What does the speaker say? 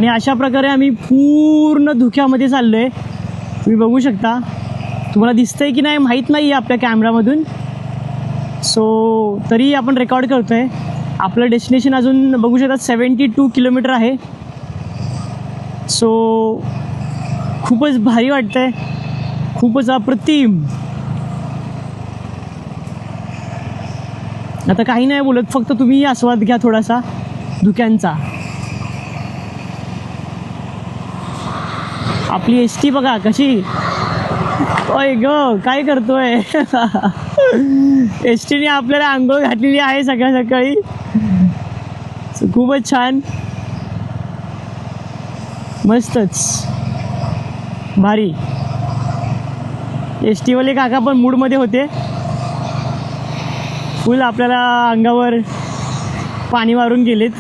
आणि अशा प्रकारे आम्ही पूर्ण धुक्यामध्ये चाललो आहे. तुम्ही बघू शकता, तुम्हाला दिसतंय की नाही माहीत नाही आहे आपल्या कॅमेरामधून. सो तरी आपण रेकॉर्ड करतो आहे. आपलं डेस्टिनेशन अजून बघू शकता 72 किलोमीटर आहे. सो खूपच भारी वाटतं आहे, खूपच अप्रतिम. आता काही नाही बोलत, फक्त तुम्ही आस्वाद घ्या थोडासा धुक्यांचा. आपली एस टी बघा कशी. ओय ग काय करतोय. एस टीने आपल्याला आंघोळ घातलेली आहे सकाळ सकाळी. खूपच छान, मस्तच भारी. एस टीवाले काका पण मूडमध्ये होते. फुल आपल्याला अंगावर पाणी मारून गेलेत.